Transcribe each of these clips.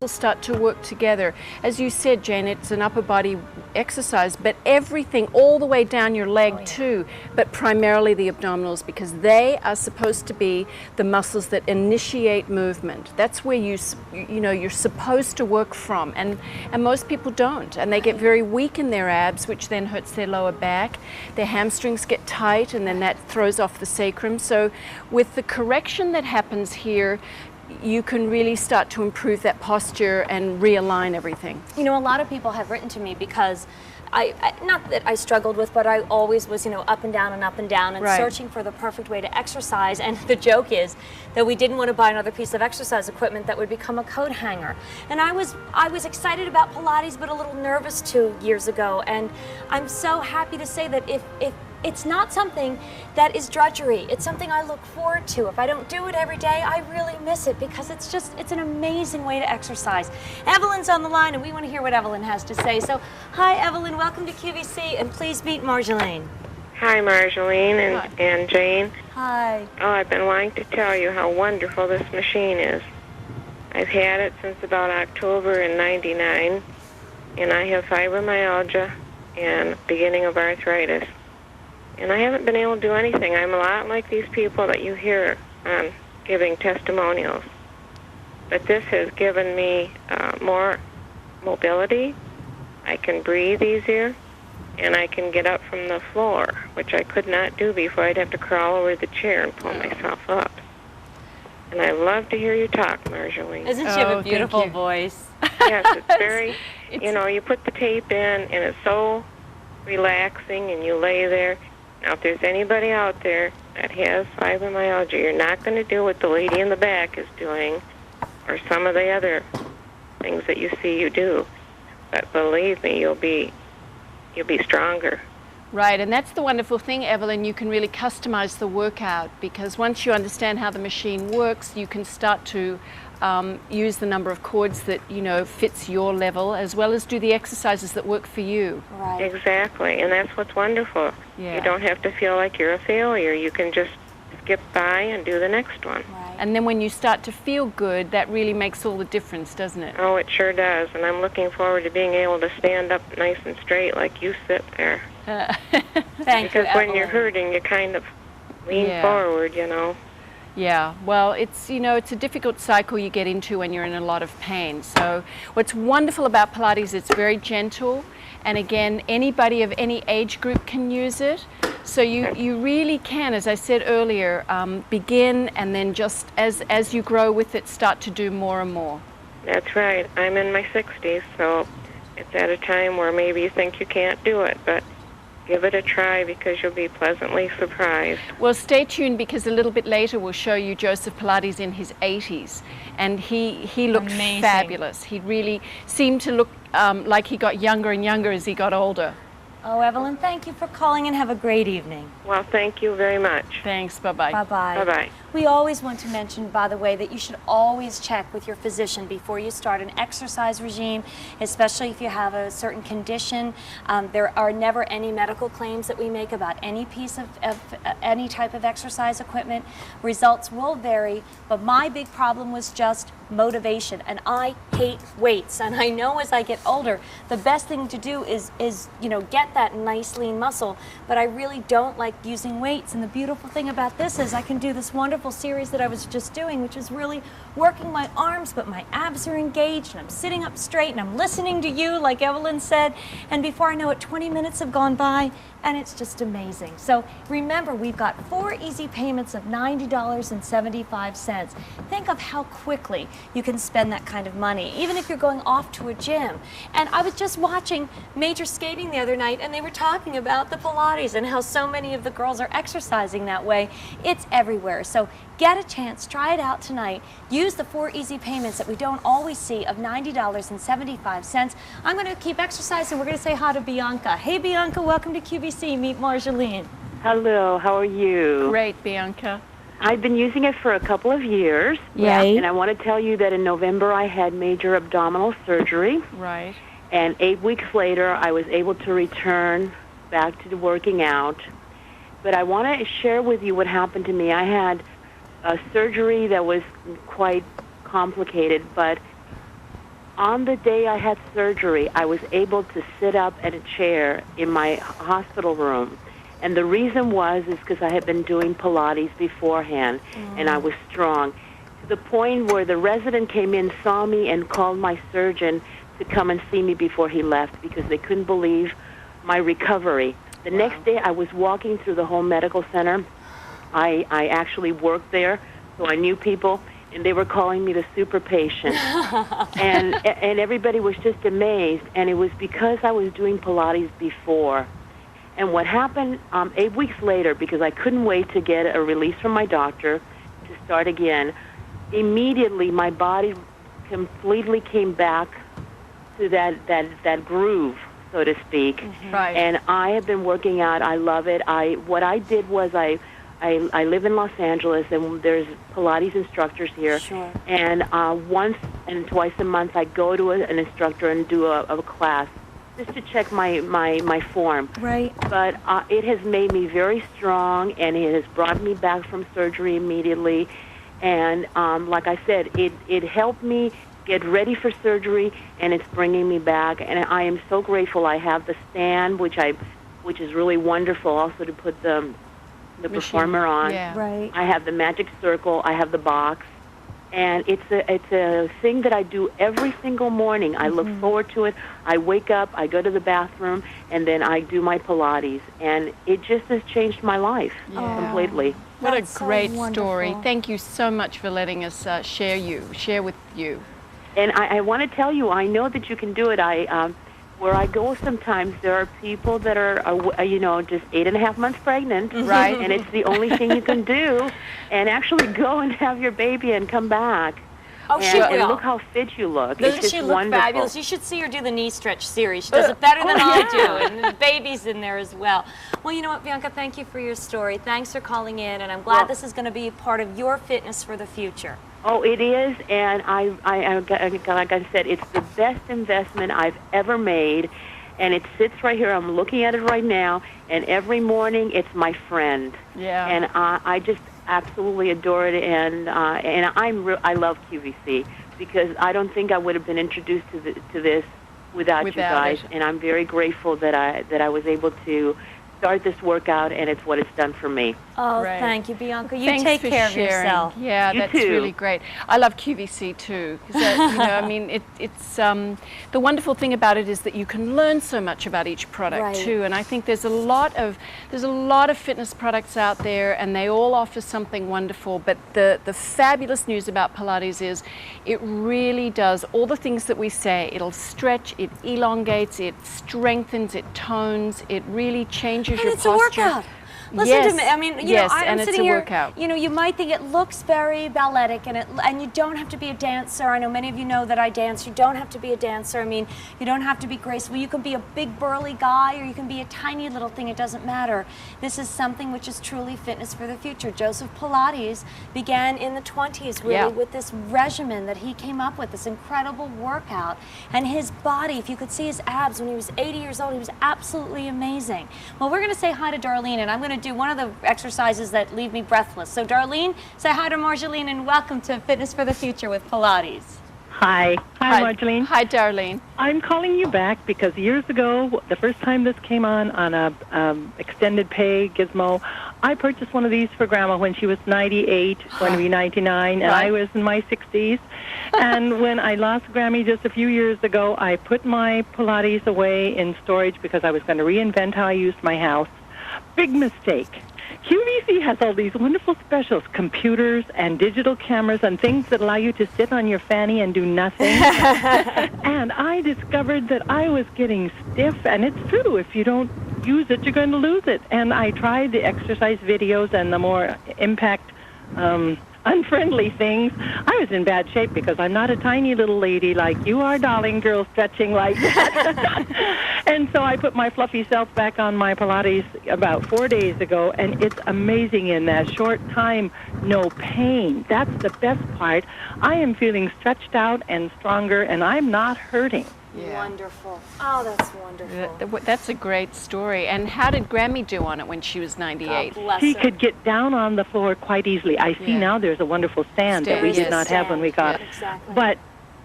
start to work together. As you said, Jane, it's an upper body exercise, but everything all the way down your leg too, but primarily the abdominals, because they are supposed to be the muscles that initiate movement. That's where you're supposed to work from, and most people don't, and they get very weak in their abs, which then hurts their lower back. Their hamstrings get tight, and then that throws off the sacrum. So with the correction that happens here, you can really start to improve that posture and realign everything. You know, a lot of people have written to me because not that I struggled with, but I always was, up and down and searching for the perfect way to exercise. And the joke is that we didn't want to buy another piece of exercise equipment that would become a coat hanger. And I was excited about Pilates, but a little nervous 2 years ago. And I'm so happy to say that if it's not something that is drudgery. It's something I look forward to. If I don't do it every day, I really miss it because it's an amazing way to exercise. Evelyn's on the line, and we want to hear what Evelyn has to say. So, hi, Evelyn. Welcome to QVC, and please meet Marjolein. Hi, Marjolein and Jane. Hi. Oh, I've been wanting to tell you how wonderful this machine is. I've had it since about October in '99, and I have fibromyalgia and beginning of arthritis. And I haven't been able to do anything. I'm a lot like these people that you hear giving testimonials. But this has given me more mobility. I can breathe easier, and I can get up from the floor, which I could not do before. I'd have to crawl over the chair and pull myself up. And I love to hear you talk, Marjolein. Isn't she have a beautiful voice? Yes, it's very, you put the tape in, and it's so relaxing, and you lay there. Now, if there's anybody out there that has fibromyalgia, you're not going to do what the lady in the back is doing or some of the other things that you see you do. But believe me, you'll be stronger. Right, and that's the wonderful thing, Evelyn. You can really customize the workout because once you understand how the machine works, you can start to use the number of chords that fits your level, as well as do the exercises that work for you. Right. Exactly, and that's what's wonderful. Yeah. You don't have to feel like you're a failure. You can just skip by and do the next one. Right. And then when you start to feel good, that really makes all the difference, doesn't it? Oh, it sure does, and I'm looking forward to being able to stand up nice and straight like you sit there. Thank you, Because when you're hurting, you kind of lean forward, Yeah, well, it's a difficult cycle you get into when you're in a lot of pain. So what's wonderful about Pilates, it's very gentle, and again, anybody of any age group can use it. So you really can, as I said earlier, begin and then just as you grow with it, start to do more and more. That's right. I'm in my 60s, so it's at a time where maybe you think you can't do it, but give it a try because you'll be pleasantly surprised. Well, stay tuned because a little bit later we'll show you Joseph Pilates in his 80s, and he looked fabulous. He really seemed to look like he got younger and younger as he got older. Oh, Evelyn, thank you for calling and have a great evening. Well, thank you very much. Thanks. Bye-bye. Bye-bye. Bye-bye. We always want to mention, by the way, that you should always check with your physician before you start an exercise regime, especially if you have a certain condition. There are never any medical claims that we make about any piece of any type of exercise equipment. Results will vary, but my big problem was just motivation, and I hate weights. And I know as I get older, the best thing to do is get that nice lean muscle, but I really don't like using weights. And the beautiful thing about this is I can do this wonderful series that I was just doing, which is really working my arms, but my abs are engaged, and I'm sitting up straight, and I'm listening to you, like Evelyn said, and before I know it, 20 minutes have gone by, and it's just amazing. So remember, we've got 4 easy payments of $90.75. Think of how quickly you can spend that kind of money, even if you're going off to a gym. And I was just watching Major Skating the other night, and they were talking about the Pilates and how so many of the girls are exercising that way. It's everywhere. So get a chance, try it out tonight. Use the 4 easy payments that we don't always see of $90.75. I'm going to keep exercising. We're going to say hi to Bianca. Hey, Bianca, welcome to QVC. Meet Marjolein. Hello, how are you? Great, Bianca. I've been using it for a couple of years. Right. And I want to tell you that in November I had major abdominal surgery. Right. And 8 weeks later I was able to return back to working out. But I want to share with you what happened to me. I had a surgery that was quite complicated, but on the day I had surgery, I was able to sit up at a chair in my hospital room. And the reason is because I had been doing Pilates beforehand, and I was strong. To the point where the resident came in, saw me, and called my surgeon to come and see me before he left because they couldn't believe my recovery. The next day, I was walking through the whole medical center. I actually worked there, so I knew people, and they were calling me the super patient. and everybody was just amazed, and it was because I was doing Pilates before. And what happened 8 weeks later, because I couldn't wait to get a release from my doctor to start again, immediately my body completely came back to that groove, so to speak. Right. And I have been working out. I love it. What I did was I live in Los Angeles, and there's Pilates instructors here. Sure. And once and twice a month, I go to an instructor and do a class just to check my form. Right. But it has made me very strong, and it has brought me back from surgery immediately. And like I said, it helped me get ready for surgery, and it's bringing me back. And I am so grateful. I have the stand, which is really wonderful, also to put the performer on. Yeah. Right. I have the magic circle. I have the box. And it's a thing that I do every single morning. I look forward to it. I wake up, I go to the bathroom, and then I do my Pilates. And it just has changed my life completely. What That's a so great wonderful. story. Thank you so much for letting us share with you. And I want to tell you, I know that you can do it. Where I go sometimes, there are people that are, just 8.5 months pregnant. Right. And it's the only thing you can do. And actually go and have your baby and come back. Oh, she And will. look how fit you look. Doesn't it's she just look wonderful. fabulous? You should see her do the knee stretch series. She does it better than I do, and the baby's in there as well. Well, you know what, Bianca, thank you for your story. Thanks for calling in, and I'm glad this is going to be part of your fitness for the future. Oh, it is, and like I said, it's the best investment I've ever made, and it sits right here. I'm looking at it right now, and every morning it's my friend. Yeah. And I just absolutely adore it, and I love QVC because I don't think I would have been introduced to this without you guys, it. and I'm very grateful that I was able to start this workout, and it's what it's done for me. Oh, Right. thank you, Bianca. You Thanks take for care sharing. of yourself. Yeah, You that's too. really great. I love QVC too. 'Cause, I mean, it's the wonderful thing about it is that you can learn so much about each product Right. too. And I think there's a lot of fitness products out there, and they all offer something wonderful. But the fabulous news about Pilates is it really does all the things that we say. It'll stretch, it elongates, it strengthens, it tones, it really changes And your it's posture. a workout. Listen Yes. to me. I mean, Yes, I'm and it's sitting a here. workout. You might think it looks very balletic, and you don't have to be a dancer. I know many of you know that I dance. You don't have to be a dancer. I mean, you don't have to be graceful. You can be a big burly guy, or you can be a tiny little thing. It doesn't matter. This is something which is truly fitness for the future. Joseph Pilates began in the 20s, really, Yeah. with this regimen that he came up with, this incredible workout, and his body. If you could see his abs when he was 80 years old, he was absolutely amazing. Well, we're going to say hi to Darlene, and I'm going to do one of the exercises that leave me breathless. So Darlene, say hi to Marjolein, and welcome to Fitness for the Future with Pilates. Hi. Hi, Marjolein. Hi, Darlene. I'm calling you back because years ago, the first time this came on a extended pay gizmo, I purchased one of these for Grandma when she was 98, going to be 99, and Right. I was in my 60s. And when I lost Grammy just a few years ago, I put my Pilates away in storage because I was going to reinvent how I used my house. Big mistake. QVC has all these wonderful specials, computers and digital cameras and things that allow you to sit on your fanny and do nothing. And I discovered that I was getting stiff, and it's true. If you don't use it, you're going to lose it. And I tried the exercise videos and the more impact unfriendly things. I was in bad shape because I'm not a tiny little lady like you are, darling girl, stretching like that. And so I put my fluffy self back on my Pilates about 4 days ago, and it's amazing in that short time, no pain. That's the best part. I am feeling stretched out and stronger, and I'm not hurting. Yeah. Wonderful. Oh, that's wonderful. That's a great story. And how did Grammy do on it when she was 98? God bless She her. could get down on the floor quite easily. I see Yeah. now there's a wonderful stand that we Stand, did not have when we got it. Exactly. But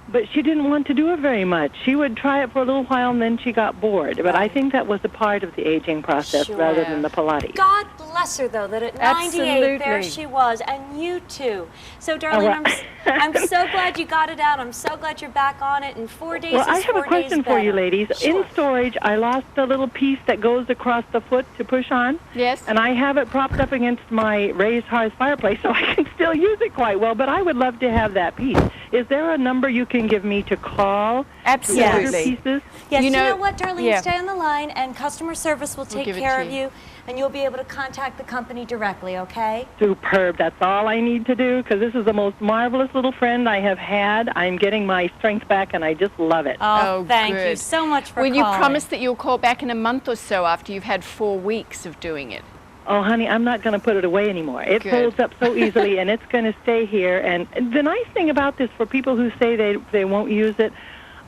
but she didn't want to do it very much. She would try it for a little while, and then she got bored. But I think that was a part of the aging process rather than the Pilates. God bless her, though, that at 98, there she was, and you too. So, darling, I'm so glad you got it out. I'm so glad you're back on it, and 4 days is 4 days better. Well, I have a question for you, ladies. Sure. In storage, I lost the little piece that goes across the foot to push on. Yes. And I have it propped up against my raised hearth fireplace, so I can still use it quite well, but I would love to have that piece. Is there a number you can give me to call? Absolutely. To order pieces? Yes, you know what, Darlene? Yeah. Stay on the line, and customer service will take give it care to of you. you, and you'll be able to contact the company directly, okay? Superb. That's all I need to do, because this is the most marvelous little friend I have had. I'm getting my strength back, and I just love it. Oh, thank you good. so much for Will calling. you promise that you'll call back in a month or so after you've had 4 weeks of doing it? Oh, honey, I'm not going to put it away anymore. It Good. folds up so easily, and it's going to stay here. And the nice thing about this, for people who say they won't use it,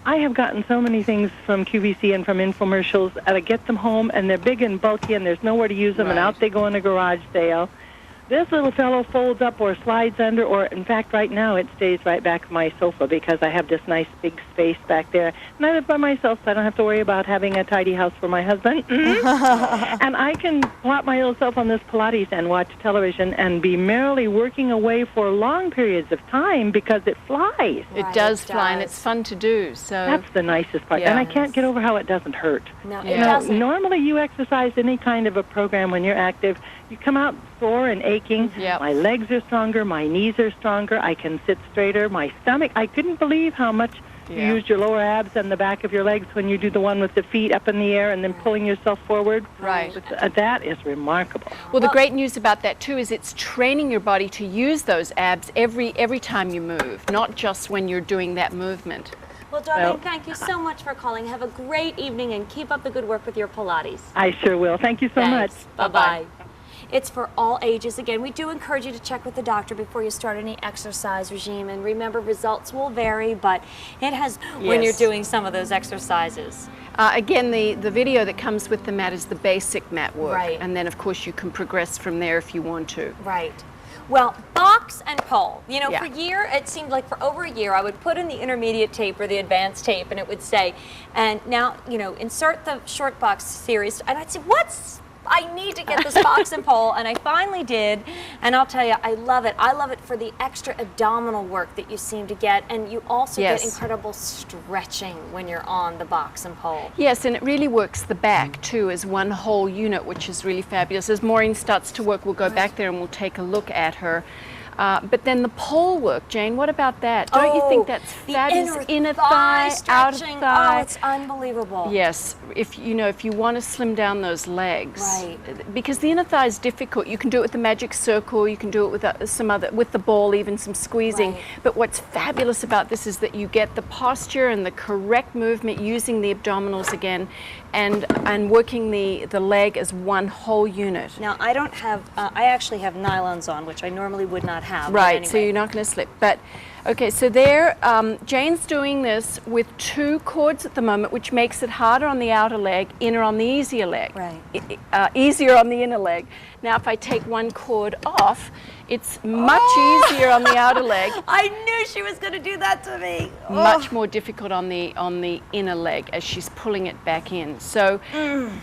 I have gotten so many things from QVC and from infomercials. I get them home, and they're big and bulky, and there's nowhere to use them, and Right. out they go in a garage sale. This little fellow folds up or slides under, or in fact, right now it stays right back of my sofa because I have this nice big space back there. And I live by myself, so I don't have to worry about having a tidy house for my husband. And I can plop my little self on this Pilates and watch television and be merrily working away for long periods of time because it flies. It Right, does it fly, and does. it's fun to do. So That's the nicest part. Yeah. And I can't get over how it doesn't hurt. No, Yeah. it You know, doesn't. normally you exercise any kind of a program when you're active, you come out sore and aching. Yep. My legs are stronger, my knees are stronger, I can sit straighter, my stomach, I couldn't believe how much you Yeah. use your lower abs and the back of your legs when you do the one with the feet up in the air and then pulling yourself forward. Right. That is remarkable. Well, the great news about that too is it's training your body to use those abs every time you move, not just when you're doing that movement. Well, Darlene, Well, thank you so much for calling. Have a great evening, and keep up the good work with your Pilates. I sure will. Thank you so much. Thanks. Bye-bye. It's for all ages. Again, we do encourage you to check with the doctor before you start any exercise regime. And remember, results will vary, but it has when you're Yes. doing some of those exercises. Again, the video that comes with the mat is the basic mat work. Right. And then, of course, you can progress from there if you want to. Right. Well, box and pole. You know, Yeah. for a year, it seemed like for over a year, I would put in the intermediate tape or the advanced tape, and it would say, and now, you know, insert the short box series. And I'd say, I need to get this box and pole, and I finally did, and I'll tell you, I love it. I love it for the extra abdominal work that you seem to get, and you also Yes. get incredible stretching when you're on the box and pole. Yes, and it really works the back too as one whole unit, which is really fabulous. As Maureen starts to work, we'll go back there and we'll take a look at her. But then the pole work, Jane, what about that? Don't you think that's fabulous? Inner thigh, outer stretching. thigh. Oh, it's unbelievable. Yes, if you want to slim down those legs, Right. Because the inner thigh is difficult. You can do it with the magic circle. You can do it with with the ball, even some squeezing. Right. But what's fabulous about this is that you get the posture and the correct movement using the abdominals again, and working the leg as one whole unit. Now, I don't have, I actually have nylons on, which I normally would not have. but Right, so anyway. you're not going to slip. But okay, so there, Jane's doing this with 2 cords at the moment, which makes it harder on the outer leg, inner on the easier leg. Right. Easier on the inner leg. Now, if I take 1 cord off, it's much easier on the outer leg. I knew she was going to do that to me. Much more difficult on the inner leg as she's pulling it back in. So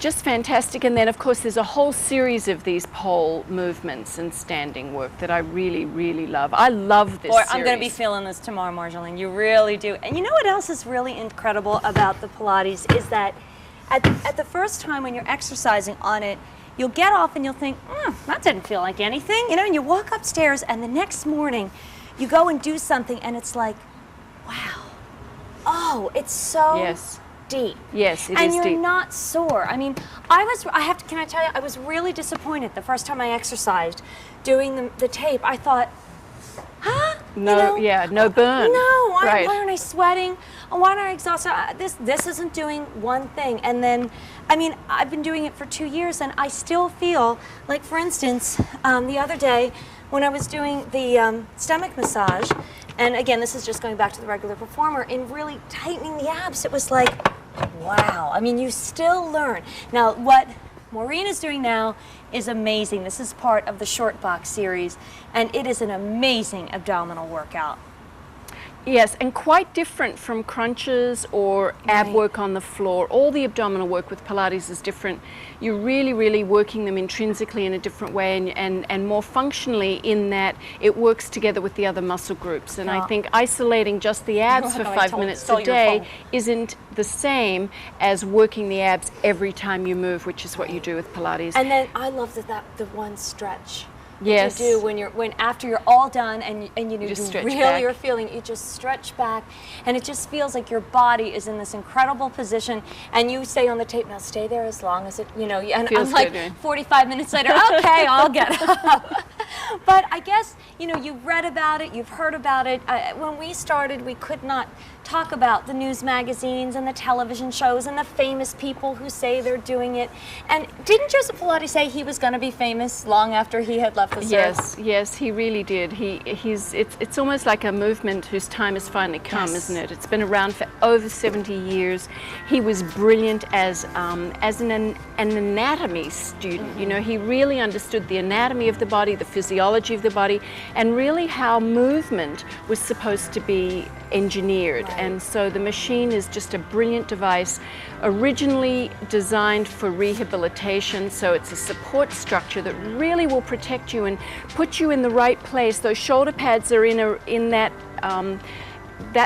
just fantastic. And then of course there's a whole series of these pole movements and standing work that I really, really love. I love this Boy, series. I'm going to be feeling this tomorrow, Marjolein. You really do. And you know what else is really incredible about the Pilates is that at the first time when you're exercising on it, you'll get off and you'll think, that didn't feel like anything. You know, and you walk upstairs and the next morning you go and do something and it's like, wow, oh, it's so Yes. deep. Yes, it and is you're deep. not sore. I mean, can I tell you, I was really disappointed the first time I exercised doing the tape. I thought, huh? No, yeah, no burn. No, Right. why aren't I sweating? Why aren't I exhausted? This isn't doing one thing. And then, I mean, I've been doing it for 2 years and I still feel like, for instance, the other day when I was doing the stomach massage, and again, this is just going back to the regular performer, in really tightening the abs, it was like, wow. I mean, you still learn. Now, what Maureen is doing now is amazing. This is part of the short box series, and it is an amazing abdominal workout. Yes, and quite different from crunches or ab Right. work on the floor. All the abdominal work with Pilates is different. You're really, really working them intrinsically in a different way and more functionally in that it works together with the other muscle groups. And I Yeah. think isolating just the abs for I 5 minutes stole a your day phone. isn't the same as working the abs every time you move, which is what you do with Pilates. And then I love the one stretch. that Yes. You do when after you're all done and you know just you stretch really back. are feeling, you just stretch back, and it just feels like your body is in this incredible position, and you say on the tape, now stay there as long as it, you know, and Feels I'm like good, right? 45 minutes later, okay, I'll get up. But I guess, you know, you've read about it, you've heard about it. When we started, we could not talk about the news magazines and the television shows and the famous people who say they're doing it. And didn't Joseph Pilates say he was going to be famous long after he had left this earth? Yes, he really did. It's almost like a movement whose time has finally come, Yes. isn't it? It's been around for over 70 years. He was brilliant as an anatomy student. You know, he really understood the anatomy of the body, the physiology of the body, and really how movement was supposed to be engineered. And so the machine is just a brilliant device, originally designed for rehabilitation. So it's a support structure that really will protect you and put you in the right place. Those shoulder pads are in that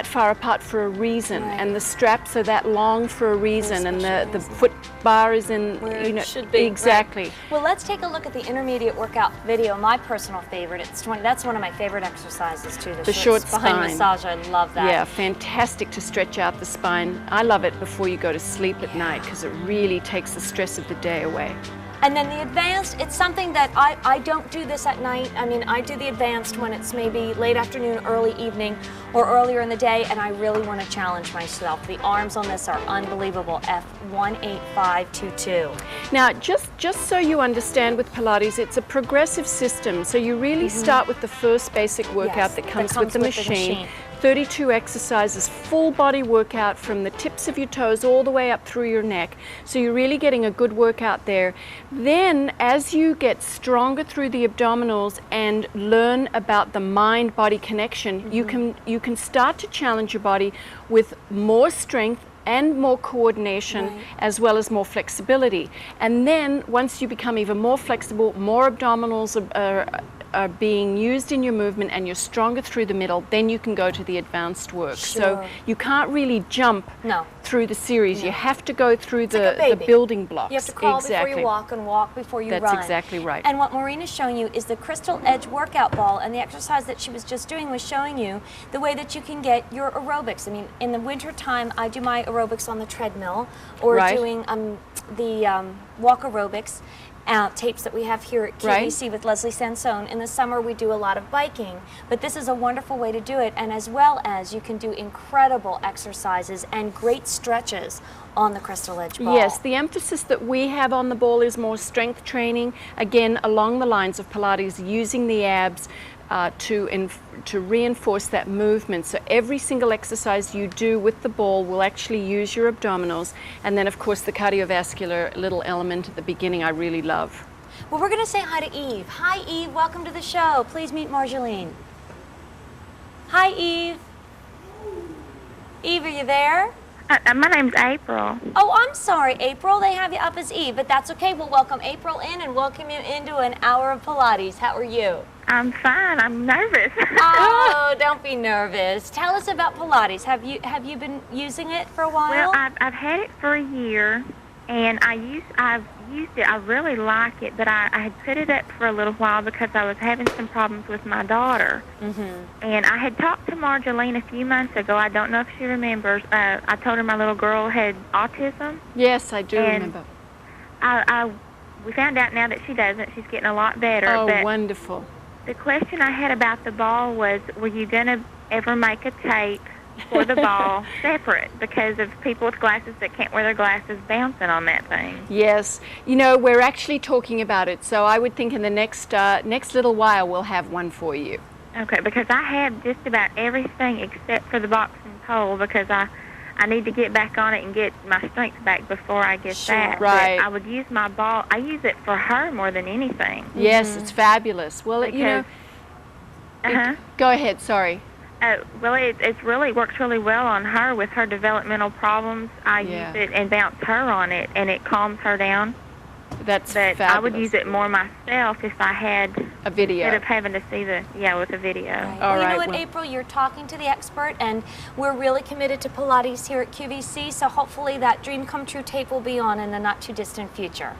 far apart for a reason, Right. and the straps are that long for a reason, and special the reason. foot bar is in, Where you know, it should be. exactly. Right. Well, let's take a look at the intermediate workout video. My personal favorite. That's one of my favorite exercises too. The short spine spine. massage. I love that. Yeah, fantastic to stretch out the spine. I love it before you go to sleep at night because it really takes the stress of the day away. And then the advanced, it's something that I don't do this at night. I mean, I do the advanced when it's maybe late afternoon, early evening, or earlier in the day, and I really want to challenge myself. The arms on this are unbelievable. F18522. Now, just so you understand with Pilates, it's a progressive system. So you really start with the first basic workout Yes, that that comes comes with the with the machine. machine. 32 exercises, full body workout from the tips of your toes all the way up through your neck. So you're really getting a good workout there. Then as you get stronger through the abdominals and learn about the mind-body connection, you can start to challenge your body with more strength and more coordination, as well as more flexibility. And then once you become even more flexible, more abdominals are being used in your movement and you're stronger through the middle, then you can go to the advanced work. So Sure. you can't really jump No. through the series. You have to go through like a the baby. building blocks. You have to crawl exactly. before you walk and walk before you That's run. exactly right. And what Maureen is showing you is the Crystal Edge workout ball, and the exercise that she was just doing was showing you the way that you can get your aerobics. I mean, in the winter time, I do my aerobics on the treadmill or Right. doing the walk aerobics. Tapes that we have here at QVC with Leslie Sansone. In the summer, we do a lot of biking, but this is a wonderful way to do it, and as well as you can do incredible exercises and great stretches on the Crystal Edge ball. Yes, the emphasis that we have on the ball is more strength training, again, along the lines of Pilates, using the abs to reinforce that movement. So every single exercise you do with the ball will actually use your abdominals, and then of course the cardiovascular little element at the beginning I really love. Well, we're going to say hi to Eve. Hi, Eve. Welcome to the show. Please meet Marjolein. Hi, Eve. Eve, are you there? My name's April. Oh, I'm sorry, April. They have you up as Eve, but that's okay. We'll welcome April in and welcome you into an hour of Pilates. How are you? I'm fine. I'm nervous. Oh, don't be nervous. Tell us about Pilates. Have you been using it for a while? Well, I've had it for a year, and I've used it. I really like it, but I had put it up for a little while because I was having some problems with my daughter. And I had talked to Marjolein a few months ago. I don't know if she remembers. I told her my little girl had autism. Yes, I do And remember. We found out now that she doesn't. She's getting a lot better. Oh, but wonderful. the question I had about the ball was, were you going to ever make a tape for the ball separate because of people with glasses that can't wear their glasses bouncing on that thing? Yes, you know, we're actually talking about it, so I would think in the next little while we'll have one for you. Okay, because I have just about everything except for the boxing pole because I need to get back on it and get my strength back before I get that. Right. But I would use my ball. I use it for her more than anything. Yes, it's fabulous. Well, you know, Uh-huh. go ahead, sorry. Well, it really works really well on her with her developmental problems. I use it and bounce her on it, and it calms her down. That's But fabulous. I would use it more myself if I had A video. instead of having to see with a video. Right. All Well, you right, know what, well- April, you're talking to the expert, and we're really committed to Pilates here at QVC, so hopefully that dream come true tape will be on in the not too distant future.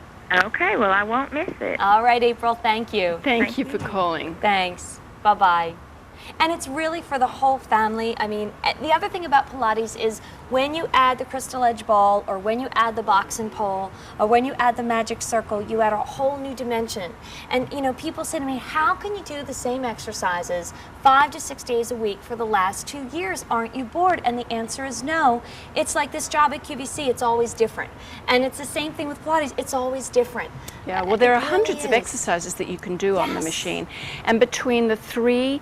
Okay, well, I won't miss it. All right, April, thank you. Thank you for calling. Thanks. Bye-bye. And it's really for the whole family. I mean, the other thing about Pilates is when you add the crystal edge ball, or when you add the box and pole, or when you add the magic circle, you add a whole new dimension. And you know, people say to me, how can you do the same exercises 5 to 6 days a week for the last 2 years? Aren't you bored? And the answer is no. It's like this job at QVC, it's always different. And it's the same thing with Pilates, it's always different. Yeah, well, there are It really hundreds of is. exercises that you can do on the Yes. machine. And between the three,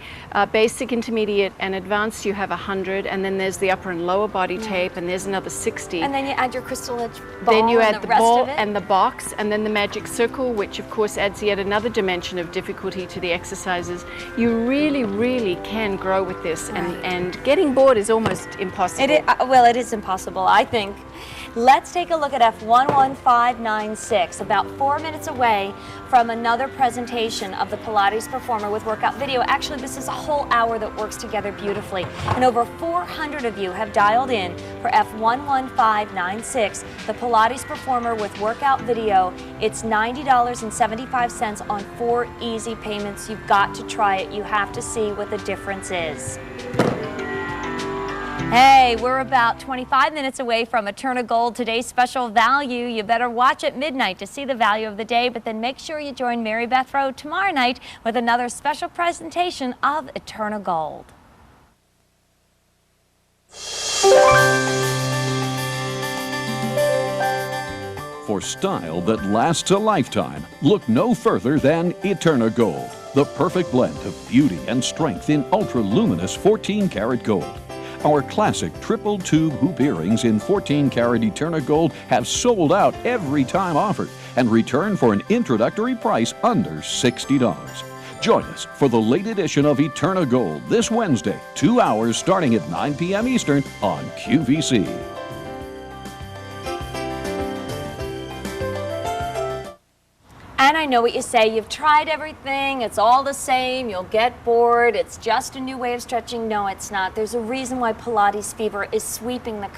basic, intermediate, and advanced, you have 100. And then there's the upper and lower body tape, and there's another 60. And then you add your crystal edge ball, Then you and add the rest ball of it. and the box, and then the magic circle, which of course adds yet another dimension of difficulty to the exercises. You really, really can grow with this, and getting bored is almost impossible. Well, it is impossible, I think. Let's take a look at F11596, about 4 minutes away from another presentation of the Pilates Performer with workout video. Actually, this is a whole hour that works together beautifully. And over 400 of you have dialed in for F11596, the Pilates Performer with workout video. It's $90.75 on 4 easy payments. You've got to try it. You have to see what the difference is. Hey, we're about 25 minutes away from Eterna Gold, today's special value. You better watch at midnight to see the value of the day, but then make sure you join Mary Beth Rowe tomorrow night with another special presentation of Eterna Gold. For style that lasts a lifetime, look no further than Eterna Gold, the perfect blend of beauty and strength in ultra-luminous 14-karat gold. Our classic triple tube hoop earrings in 14-karat Eterna Gold have sold out every time offered and return for an introductory price under $60. Join us for the late edition of Eterna Gold this Wednesday, 2 hours starting at 9 p.m. Eastern on QVC. And I know what you say, you've tried everything, it's all the same, you'll get bored, it's just a new way of stretching. No, it's not. There's a reason why Pilates fever is sweeping the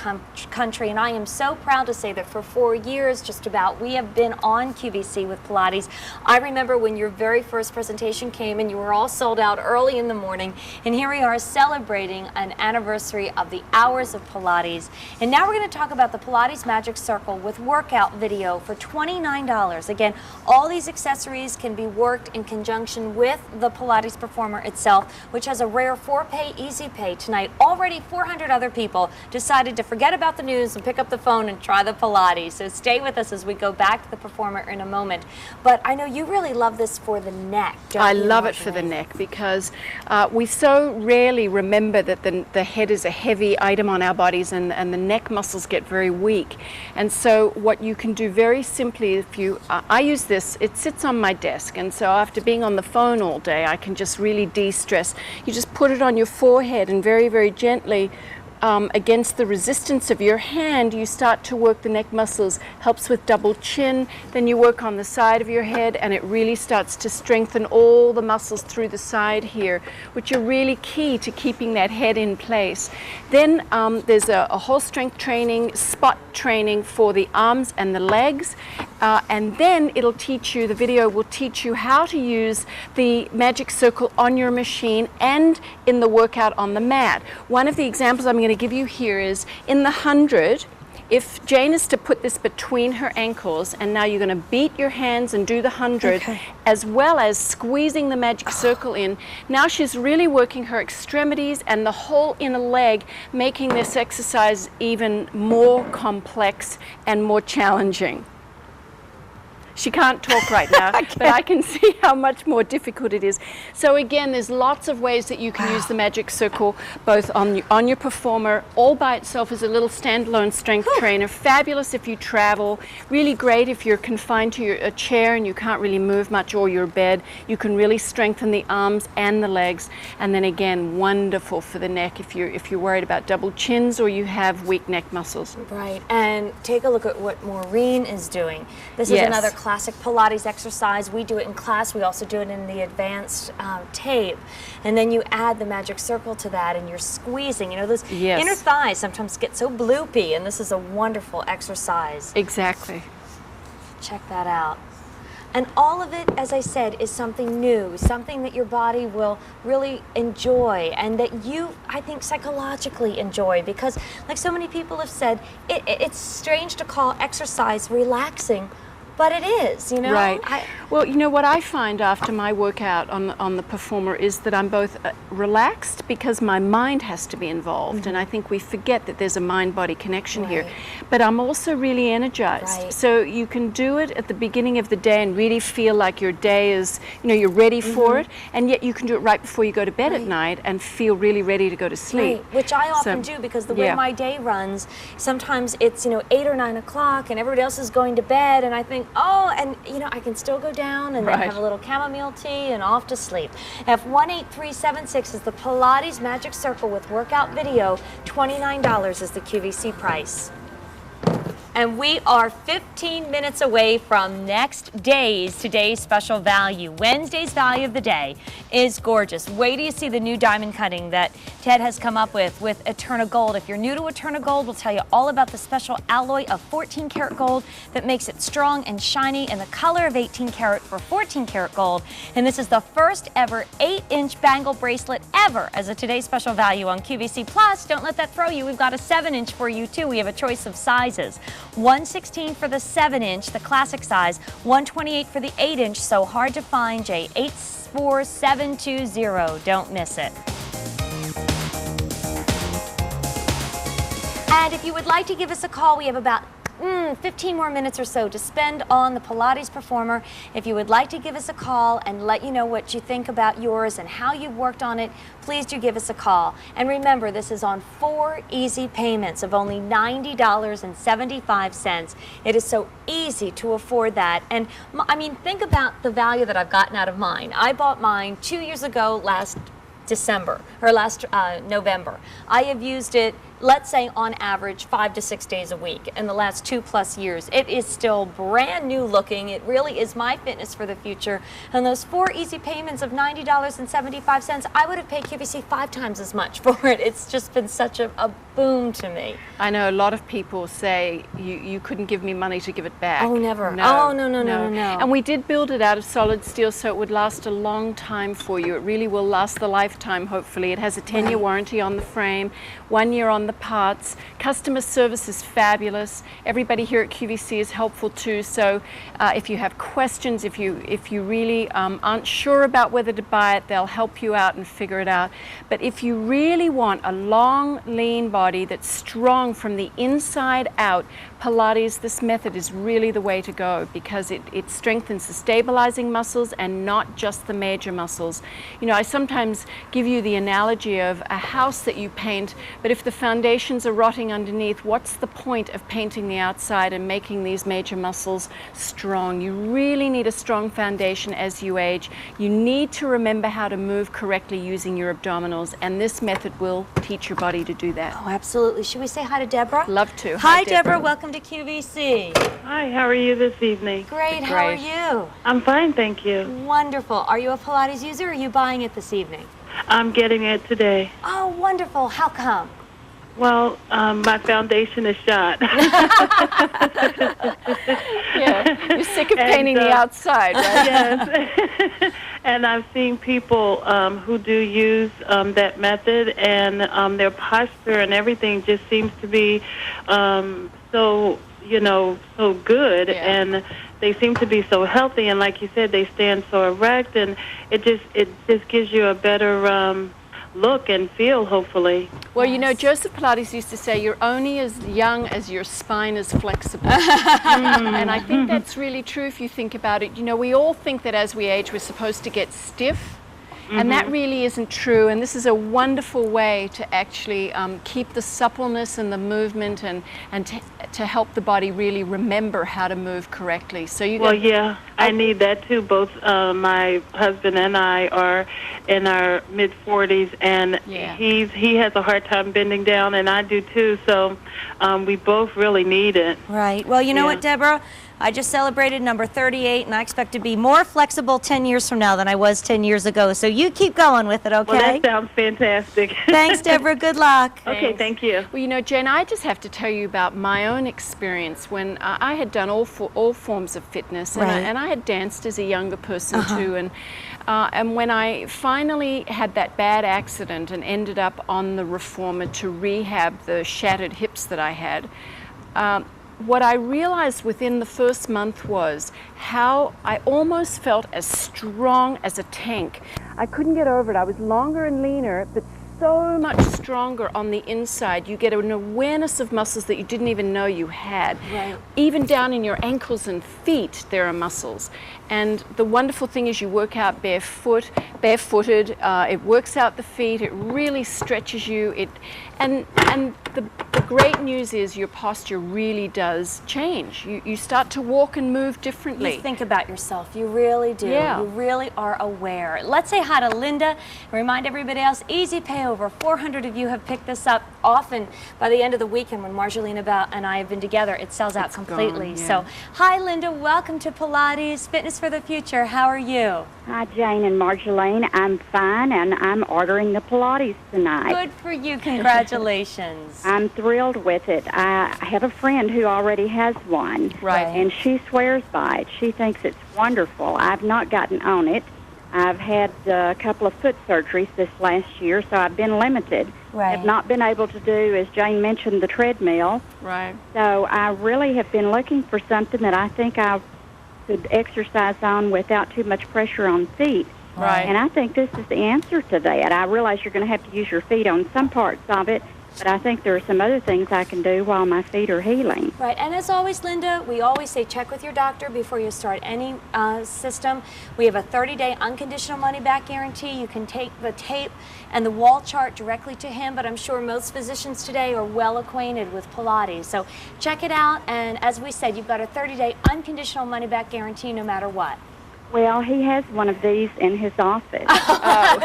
country, and I am so proud to say that for 4 years, just about, we have been on QVC with Pilates. I remember when your very first presentation came and you were all sold out early in the morning, and here we are celebrating an anniversary of the hours of Pilates. And now we're going to talk about the Pilates Magic Circle with workout video for $29. Again, all these accessories can be worked in conjunction with the Pilates Performer itself, which has a rare 4-pay easy pay tonight. Already 400 other people decided to forget about the news and pick up the phone and try the Pilates. So stay with us as we go back to the Performer in a moment. But I know you really love this for the neck, don't I you, love it for Marjolein? the neck because we so rarely remember that the head is a heavy item on our bodies, and the neck muscles get very weak. And so what you can do very simply, if you, I use this, it sits on my desk, and so after being on the phone all day, I can just really de-stress. You just put it on your forehead and very, very gently against the resistance of your hand, you start to work the neck muscles. Helps with double chin. Then you work on the side of your head, and it really starts to strengthen all the muscles through the side here, which are really key to keeping that head in place. Then there's a whole strength training, spot training for the arms and the legs, and then it'll teach you, the video will teach you how to use the magic circle on your machine and in the workout on the mat. One of the examples I'm going to give you here is in the 100. If Jane is to put this between her ankles, and now you're going to beat your hands and do the 100, as well as squeezing the magic circle in. Now she's really working her extremities and the whole inner leg, making this exercise even more complex and more challenging. She can't talk right now, but I can see how much more difficult it is. So again, there's lots of ways that you can use the magic circle, both on your performer, all by itself as a little standalone strength trainer. Fabulous if you travel, really great if you're confined to a chair and you can't really move much, or your bed. You can really strengthen the arms and the legs. And then again, wonderful for the neck if you're worried about double chins or you have weak neck muscles. Right, and take a look at what Maureen is doing. This is another classic Pilates exercise. We do it in class. We also do it in the advanced tape. And then you add the magic circle to that and you're squeezing. You know, those inner thighs sometimes get so bloopy, and this is a wonderful exercise. Exactly. Check that out. And all of it, as I said, is something new, something that your body will really enjoy and that you, I think, psychologically enjoy, because like so many people have said, it's strange to call exercise relaxing, but it is, you know? Right. Well, you know, what I find after my workout on the performer is that I'm both relaxed because my mind has to be involved, and I think we forget that there's a mind-body connection here, but I'm also really energized. So you can do it at the beginning of the day and really feel like your day is, you know, you're ready for it, and yet you can do it right before you go to bed at night and feel really ready to go to sleep. Which I often do, because the way my day runs, sometimes it's, you know, 8 or 9 o'clock and everybody else is going to bed, and I think, oh, and you know, I can still go down and then have a little chamomile tea and off to sleep. F18376 is the Pilates Magic Circle with workout video. $29 is the QVC price. And we are 15 minutes away from today's special value. Wednesday's value of the day is gorgeous. Wait till you see the new diamond cutting that Ted has come up with Eterna Gold. If you're new to Eterna Gold, we'll tell you all about the special alloy of 14 karat gold that makes it strong and shiny, and the color of 18 karat for 14 karat gold. And this is the first ever 8-inch bangle bracelet ever as a today's special value on QVC. Plus, don't let that throw you. We've got a 7-inch for you too. We have a choice of sizes. 116 for the 7-inch, the classic size, 128 for the 8-inch, so hard to find, J84720. Don't miss it. And if you would like to give us a call, we have about 15 more minutes or so to spend on the Pilates performer. If you would like to give us a call and let you know what you think about yours and how you've worked on it, please do give us a call. And remember, this is on 4 easy payments of only $90.75. It is so easy to afford that. And I mean, think about the value that I've gotten out of mine. I bought mine 2 years ago last November. I have used it, let's say on average 5 to 6 days a week in the last 2+ years. It is still brand new looking. It really is my fitness for the future. And those 4 easy payments of $90.75, I would have paid QVC 5 times as much for it. It's just been such a boom to me. I know a lot of people say you couldn't give me money to give it back. Oh, never. No, oh, no. And we did build it out of solid steel, so it would last a long time for you. It really will last the lifetime, hopefully. It has a 10-year warranty on the frame, 1 year on the parts. Customer service is fabulous. Everybody here at QVC is helpful too. So if you have questions, if you really aren't sure about whether to buy it, they'll help you out and figure it out. But if you really want a long, lean body that's strong from the inside out, Pilates, this method is really the way to go, because it strengthens the stabilizing muscles and not just the major muscles. You know, I sometimes give you the analogy of a house that you paint, but if the foundations are rotting underneath, what's the point of painting the outside and making these major muscles strong? You really need a strong foundation as you age. You need to remember how to move correctly using your abdominals, and this method will teach your body to do that. Oh, absolutely. Should we say hi to Deborah? Love to. Hi, Deborah. Welcome to QVC. Hi, how are you this evening? Great. How are you? I'm fine, thank you. Wonderful. Are you a Pilates user, or are you buying it this evening? I'm getting it today. Oh, wonderful. How come? Well, my foundation is shot. Yeah, you're sick of painting the outside, right? Yes. And I've seen people who do use that method, and their posture and everything just seems to be so good, and they seem to be so healthy, and like you said, they stand so erect, and it just gives you a better look and feel, hopefully. Well, you know, Joseph Pilates used to say, you're only as young as your spine is flexible. And I think that's really true if you think about it. You know, we all think that as we age, we're supposed to get stiff. And that really isn't true. And this is a wonderful way to actually keep the suppleness and the movement and to help the body really remember how to move correctly. So you Well, yeah, I need that too. Both my husband and I are in our mid-40s, and he has a hard time bending down, and I do too. So we both really need it. Right. Well, you know what, Deborah? I just celebrated number 38, and I expect to be more flexible 10 years from now than I was 10 years ago. So you keep going with it, okay? Well, that sounds fantastic. Thanks, Deborah. Good luck. Okay, thank you. Well, you know, Jen, I just have to tell you about my own experience when I had done all forms of fitness, and I had danced as a younger person too. And when I finally had that bad accident and ended up on the reformer to rehab the shattered hips that I had, what I realized within the first month was how I almost felt as strong as a tank. I couldn't get over it. I was longer and leaner, but so much stronger on the inside. You get an awareness of muscles that you didn't even know you had. Right. Even down in your ankles and feet, there are muscles. And the wonderful thing is you work out barefooted. It works out the feet. It really stretches you. And the great news is your posture really does change. You start to walk and move differently. You think about yourself. You really do. Yeah. You really are aware. Let's say hi to Linda. Remind everybody else, easy pay. Over 400 of you have picked this up. Often by the end of the weekend when Marjolein and I have been together, it sells out completely. So hi, Linda. Welcome to Pilates Fitness for the Future. How are you? Hi, Jane and Marjolein. I'm fine, and I'm ordering the Pilates tonight. Good for you. Congratulations. I'm thrilled with it. I have a friend who already has one, and she swears by it. She thinks it's wonderful. I've not gotten on it. I've had a couple of foot surgeries this last year, so I've been limited. I've not been able to do, as Jane mentioned, the treadmill. So I really have been looking for something that I think I could exercise on without too much pressure on feet. And I think this is the answer to that. I realize you're going to have to use your feet on some parts of it, but I think there are some other things I can do while my feet are healing. Right, and as always, Linda, we always say check with your doctor before you start any system. We have a 30-day unconditional money-back guarantee. You can take the tape and the wall chart directly to him, but I'm sure most physicians today are well acquainted with Pilates. So check it out, and as we said, you've got a 30-day unconditional money-back guarantee no matter what. Well, he has one of these in his office.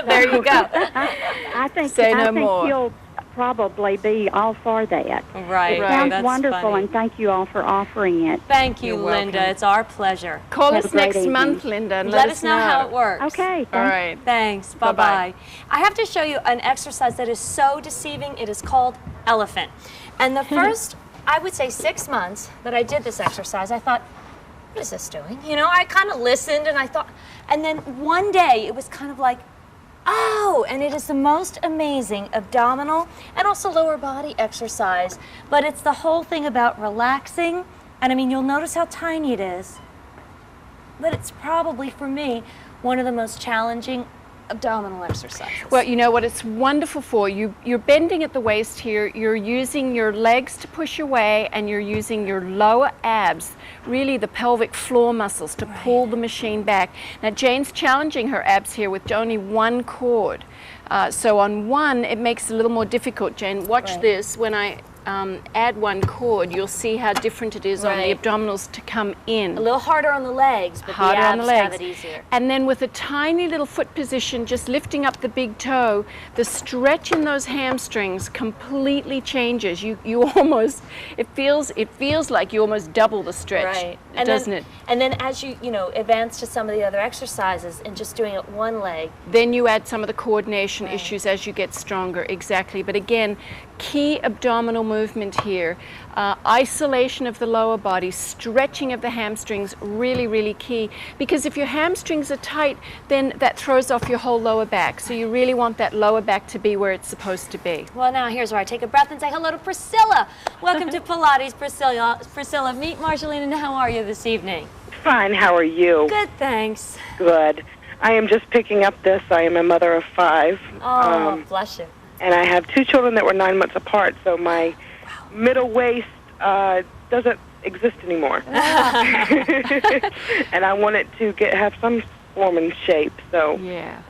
There you go. I think more. He'll probably be all for that. Right. It sounds That's wonderful, funny. and thank you all for offering it. Thank you, You're Linda. welcome. It's our pleasure. Call Have us a great next evening. month, Linda, and Let us know how it works. Okay, All right. Thanks. Bye-bye. I have to show you an exercise that is so deceiving. It is called elephant. And the first, I would say 6 months that I did this exercise, I thought, what is this doing? You know, I kind of listened and I thought, and then one day it was kind of like, oh, and it is the most amazing abdominal and also lower body exercise. But it's the whole thing about relaxing. And I mean, you'll notice how tiny it is. But it's probably, for me, one of the most challenging abdominal exercises. Well, you know what it's wonderful for? You're bending at the waist here, you're using your legs to push away, and you're using your lower abs, really the pelvic floor muscles, to pull the machine back. Now, Jane's challenging her abs here with only one cord. So on one, it makes it a little more difficult. Jane, watch this. When I add one cord, you'll see how different it is on the abdominals to come in. A little harder on the legs, but Harder the abs on the legs. have it easier. And then with a tiny little foot position, just lifting up the big toe, the stretch in those hamstrings completely changes. You almost, it feels like you almost double the stretch, doesn't it? And then as you advance to some of the other exercises and just doing it one leg. Then you add some of the coordination issues as you get stronger, exactly. But again, key abdominal movement here. Isolation of the lower body, stretching of the hamstrings, really, really key. Because if your hamstrings are tight, then that throws off your whole lower back. So you really want that lower back to be where it's supposed to be. Well, now here's where I take a breath and say hello to Priscilla. Welcome to Pilates, Priscilla. Priscilla, meet Marjolein, and how are you this evening? Fine, how are you? Good, thanks. Good. I am just picking up this. I am a mother of 5. Oh, bless you. And I have 2 children that were 9 months apart, so my middle waist doesn't exist anymore. And I want it to have some form and shape. So,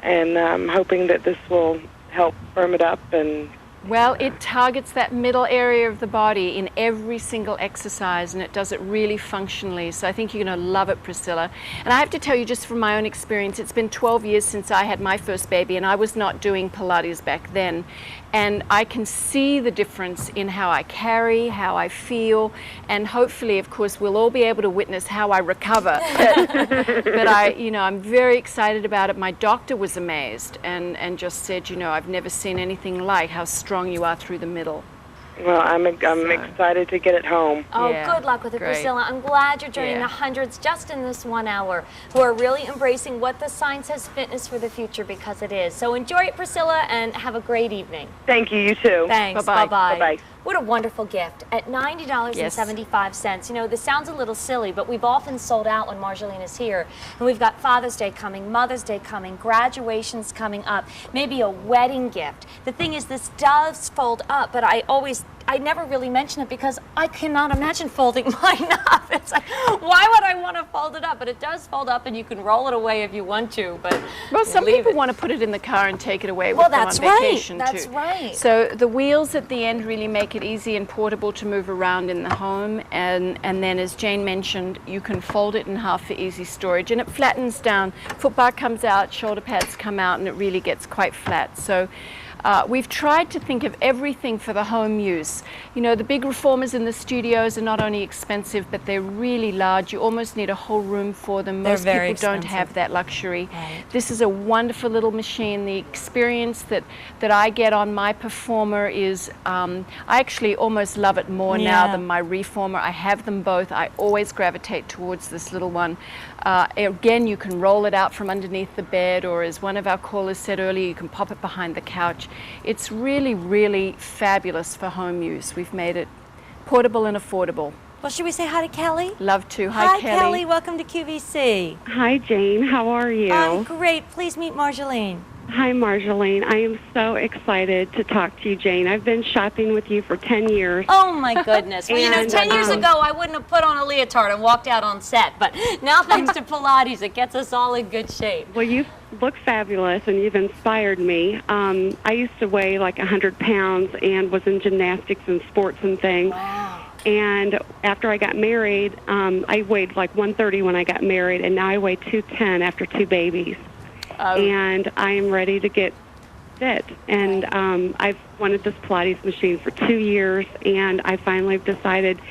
and I'm hoping that this will help firm it up. And well, it targets that middle area of the body in every single exercise, and it does it really functionally. So I think you're going to love it, Priscilla. And I have to tell you, just from my own experience, it's been 12 years since I had my first baby, and I was not doing Pilates back then. And I can see the difference in how I carry, how I feel, and hopefully, of course, we'll all be able to witness how I recover. But I'm very excited about it. My doctor was amazed and just said, I've never seen anything like how strong you are through the middle. Well, I'm excited to get it home. Oh, good luck with it, Priscilla. I'm glad you're joining the hundreds just in this 1 hour who are really embracing what the sign says fitness for the future, because it is. So enjoy it, Priscilla, and have a great evening. Thank you. You too. Thanks. Bye-bye. Bye-bye. Bye-bye. What a wonderful gift at $90.75. This sounds a little silly, but we've often sold out when Marjolein is here. And we've got Father's Day coming, Mother's Day coming, graduations coming up, maybe a wedding gift. The thing is, this does fold up, but I never really mention it because I cannot imagine folding mine up. It's like, why would I want to fold it up? But it does fold up, and you can roll it away if you want to. But some people want to put it in the car and take it away with them on vacation too. That's right. So the wheels at the end really make it easy and portable to move around in the home, and then, as Jane mentioned, you can fold it in half for easy storage, and it flattens down. Foot bar comes out, shoulder pads come out, and it really gets quite flat. So we've tried to think of everything for the home use. The big reformers in the studios are not only expensive, but they're really large. You almost need a whole room for them. Most people don't have that luxury. Right. This is a wonderful little machine. The experience that I get on my performer is, I actually almost love it more now than my reformer. I have them both. I always gravitate towards this little one. Again, you can roll it out from underneath the bed, or as one of our callers said earlier, you can pop it behind the couch. It's really, really fabulous for home use. We've made it portable and affordable. Well, should we say hi to Kelly? Love to. Hi, Kelly. Kelly. Welcome to QVC. Hi, Jane. How are you? I'm great. Please meet Marjolein. Hi, Marjolein. I am so excited to talk to you, Jane. I've been shopping with you for 10 years. Oh, my goodness. Well, 10 years ago, I wouldn't have put on a leotard and walked out on set. But now, thanks to Pilates, it gets us all in good shape. Well, you look fabulous, and you've inspired me. I used to weigh like 100 pounds and was in gymnastics and sports and things. Wow. And after I got married, I weighed like 130 when I got married, and now I weigh 210 after 2 babies. And I am ready to get fit. And I've wanted this Pilates machine for 2 years, and I finally have decided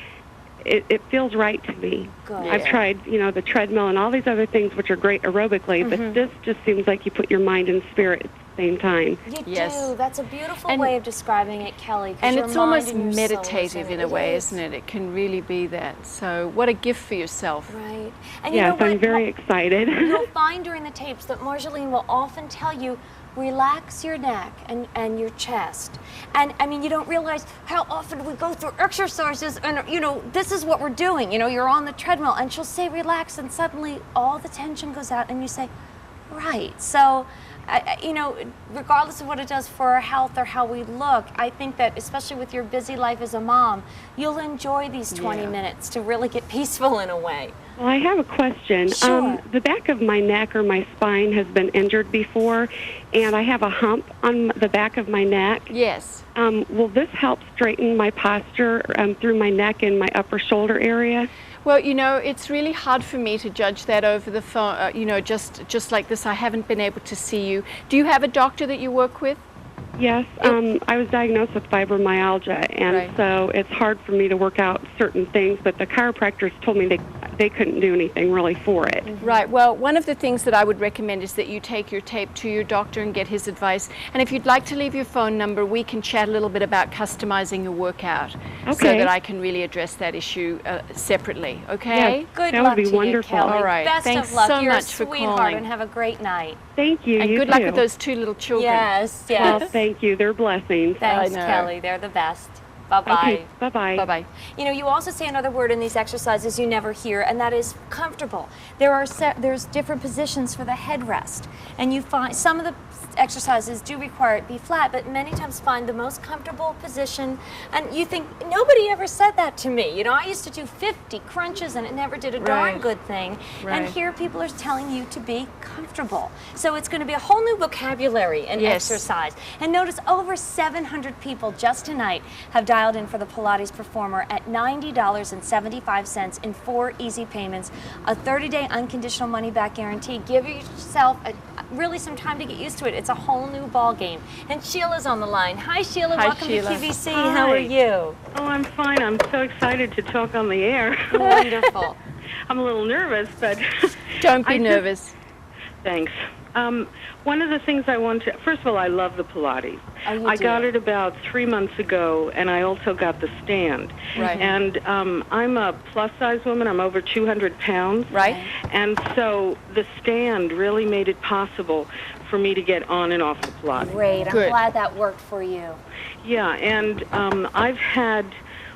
it feels right to me. Good. I've tried, the treadmill and all these other things, which are great aerobically, but this just seems like you put your mind and spirit at the same time. You do. That's a beautiful way of describing it, Kelly. And it's almost meditative in a way, isn't it? It can really be that. So what a gift for yourself. Right. And yes, I'm very excited. You'll find during the tapes that Marjolein will often tell you, relax your neck and your chest. And I mean, you don't realize how often we go through exercises and, this is what we're doing. You're on the treadmill and she'll say relax, and suddenly all the tension goes out and you say, right. So, regardless of what it does for our health or how we look, I think that especially with your busy life as a mom, you'll enjoy these 20 minutes to really get peaceful in a way. Well, I have a question. Sure. The back of my neck or my spine has been injured before, and I have a hump on the back of my neck. Yes. Will this help straighten my posture through my neck and my upper shoulder area? Well, it's really hard for me to judge that over the phone, just like this. I haven't been able to see you. Do you have a doctor that you work with? Yes, I was diagnosed with fibromyalgia, and so it's hard for me to work out certain things, but the chiropractors told me they couldn't do anything really for it. Right. Well, one of the things that I would recommend is that you take your tape to your doctor and get his advice. And if you'd like to leave your phone number, we can chat a little bit about customizing your workout so that I can really address that issue separately. Okay? Yes, Good that luck would be to wonderful. you, Kelly. All right. Best Thanks of luck. so You're much a for sweetheart, calling. and have a great night. Thank you. And you good luck too. with those 2 little children. Yes. Well, thank you. They're blessings. Thanks, I know. Kelly. They're the best. Bye-bye. Okay, bye-bye. Bye-bye. You know, you also say another word in these exercises you never hear, and that is comfortable. There's different positions for the headrest, and you find some of the exercises do require it to be flat, but many times find the most comfortable position, and you think, nobody ever said that to me. You know, I used to do 50 crunches and it never did a darn good thing, and here people are telling you to be comfortable. So it's going to be a whole new vocabulary in exercise. And notice over 700 people just tonight have dialed in for the Pilates Performer at $90.75 in 4 easy payments, a 30-day unconditional money-back guarantee. Give yourself really some time to get used to it. It's a whole new ball game. And Sheila's on the line. Hi, Sheila. Hi, Welcome Sheila. to QVC. Hi. How are you? Oh, I'm fine. I'm so excited to talk on the air. Wonderful. I'm a little nervous, but... Don't be nervous. Thanks. One of the things I want to... First of all, I love the Pilates. Oh, I got it about 3 months ago, and I also got the stand. Right. And I'm a plus-size woman. I'm over 200 pounds. Right. And so the stand really made it possible for me to get on and off the Pilates. Great. I'm Good. glad that worked for you. Yeah, and I've had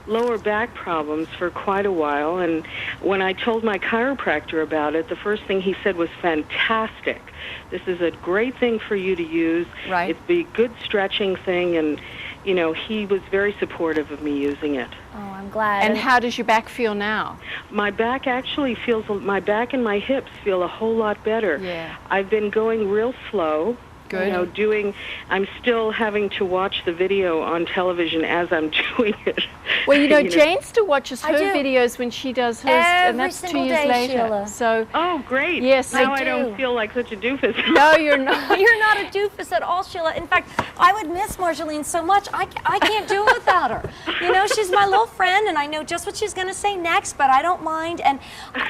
lower back problems for quite a while, and when I told my chiropractor about it, the first thing he said was, fantastic. This is a great thing for you to use. Right. It'd be a good stretching thing, and, you know, he was very supportive of me using it. Oh, I'm glad. And how does your back feel now? My back actually feels, my back and my hips feel a whole lot better. Yeah. I've been going real slow. Good. You know, I'm still having to watch the video on television as I'm doing it. Well, you know, Jane still watches her I do. videos when she does hers, Every and that's 2 single years day, later. Sheila. So, Oh, great. Yes, now I I don't do. feel like such a doofus. no, you're not. You're not a doofus at all, Sheila. In fact, I would miss Marjolein so much. I can't do it without her. You know, she's my little friend, and I know just what she's going to say next, but I don't mind. And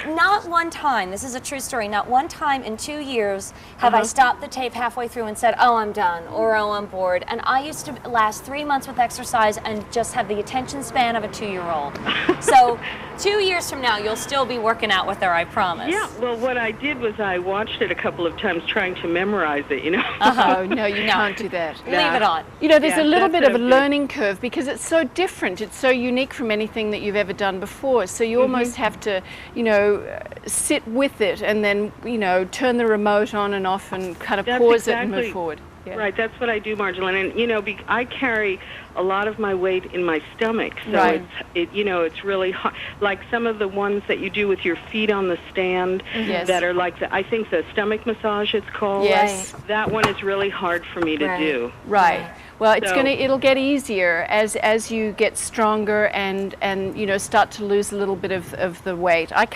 not one time, this is a true story, not one time in 2 years have I stopped the tape halfway through and said, oh, I'm done, or oh, I'm bored. And I used to last 3 months with exercise and just have the attention span of a 2-year-old. So 2 years from now, you'll still be working out with her, I promise. Yeah, well, what I did was I watched it a couple of times trying to memorize it, you know. Oh, no, you can't do that. Leave it on. You know, there's a little bit of a okay. learning curve because it's so different. It's so unique from anything that you've ever done before. So you almost have to, you know, sit with it and then, you know, turn the remote on and off and kind of pause it and move forward. Yeah. Right, that's what I do, Marjolein. And, you know, I carry a lot of my weight in my stomach. So it's really hard. Like some of the ones that you do with your feet on the stand that are like, I think the stomach massage it's called. Yes. That one is really hard for me to do. Right. Well, So- it'll get easier as you get stronger and you know, start to lose a little bit of the weight. I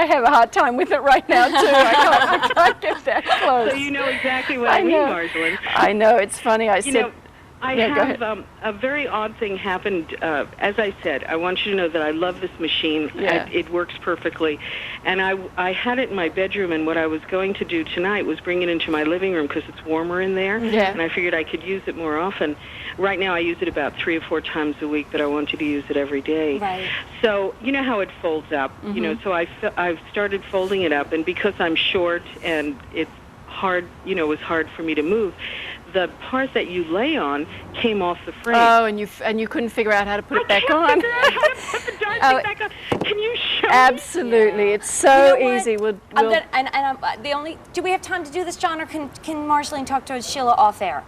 have a hard time with it right now too. I can't get that close. So you know exactly what I mean, Marjolein. I know, it's funny. I You said, know, I Yeah, go have a very odd thing happened. As I said, I want you to know that I love this machine. Yeah. It works perfectly. And I had it in my bedroom, and what I was going to do tonight was bring it into my living room because it's warmer in there. Yeah. And I figured I could use it more often. Right now I use it about 3 or 4 times a week, but I wanted to use it every day. Right. So you know how it folds up. You know, so I've started folding it up, and because I'm short and it's hard, you know, it was hard for me to move, the part that you lay on came off the frame. oh, and you couldn't figure out how to put it back on. Figure out how to put the darn thing back on. Can you show me? Absolutely, it's so You know what? easy. I'm gonna, do we have time to do this, John, or can Marjolein talk to Sheila off air?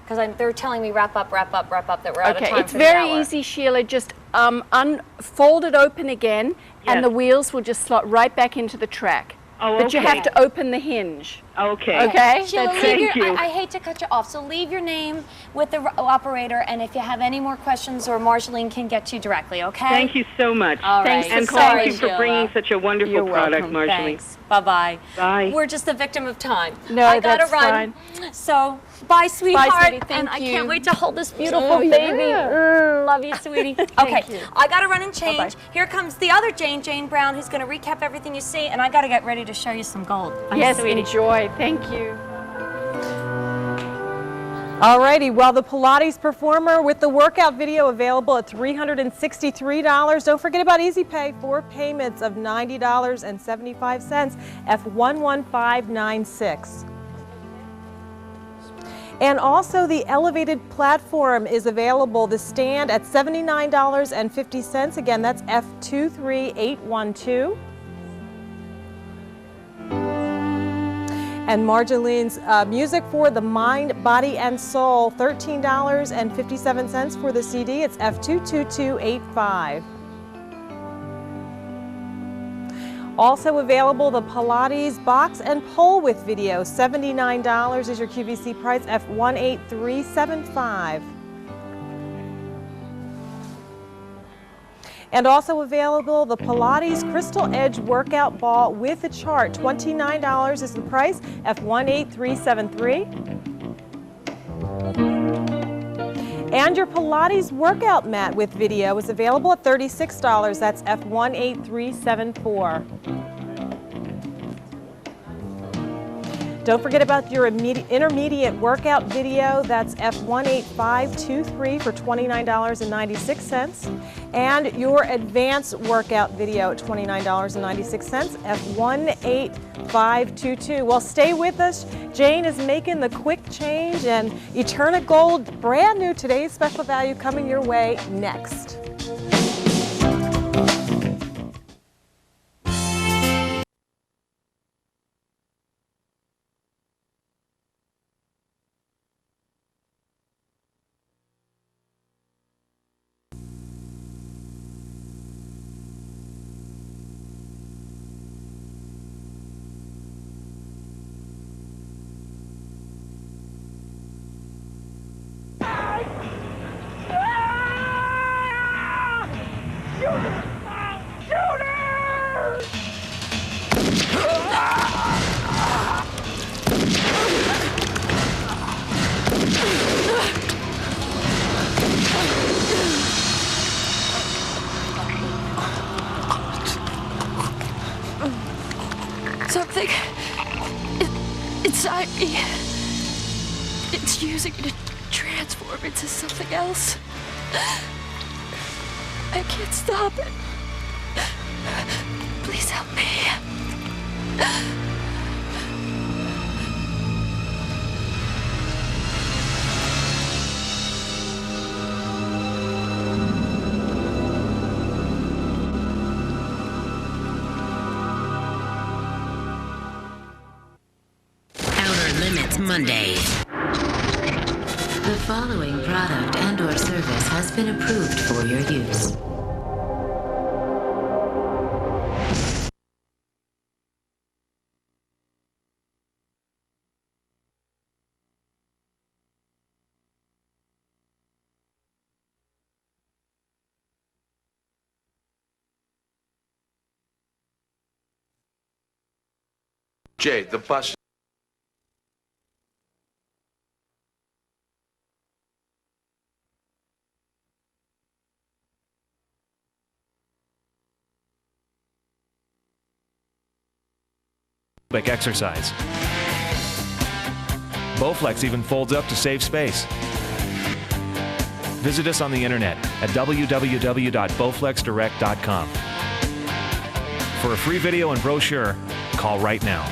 Because they're telling me wrap up, that we're out of time It's for the very hour. easy, Sheila. Just unfold it open again, and the wheels will just slot right back into the track. Oh, But you okay. have to open the hinge. Okay. Okay? Sheila, That's leave it. your, I hate to cut you off, so leave your name with the operator, and if you have any more questions, or Marjolein can get to you directly, okay? Thank you so much. All right. Thanks for And calling, thank you for bringing such a wonderful You're product, welcome. Marjolein. Thanks. Bye-bye. Bye. We're just the victim of time. No, I gotta that's run. So, bye, sweetheart. sweetie. Thank and I you. can't wait to hold this beautiful Oh, baby. yeah. Love you, sweetie. Okay, you. I gotta run and change. Bye-bye. Here comes the other Jane Brown, who's gonna recap everything you see, and I gotta get ready to show you some gold. Bye, Yes, sweetie. enjoy. Thank you. Alrighty, well, the Pilates Performer with the workout video available at $363. Don't forget about Easy Pay, 4 payments of $90.75, F11596. And also the elevated platform is available, the stand at $79.50. Again, that's F23812. And Marjolein's Music for the Mind, Body, and Soul, $13.57 for the CD. It's F22285. Also available, the Pilates box and pole with video, $79 is your QVC price, F18375. And also available, the Pilates Crystal Edge workout ball with a chart, $29 is the price, F18373. And your Pilates workout mat with video is available at $36, that's F18374. Don't forget about your intermediate workout video, that's F18523 for $29.96. And your advanced workout video at $29.96, F18522. Well, stay with us. Jane is making the quick change, and Eterna Gold, brand new, today's special value coming your way next. Something inside me. It's using me to transform into something else. I can't stop it. Please help me. Mondays. The following product and/or service has been approved for your use. Jay, the bus. Exercise. Bowflex even folds up to save space. Visit us on the internet at www.bowflexdirect.com. For a free video and brochure, call right now.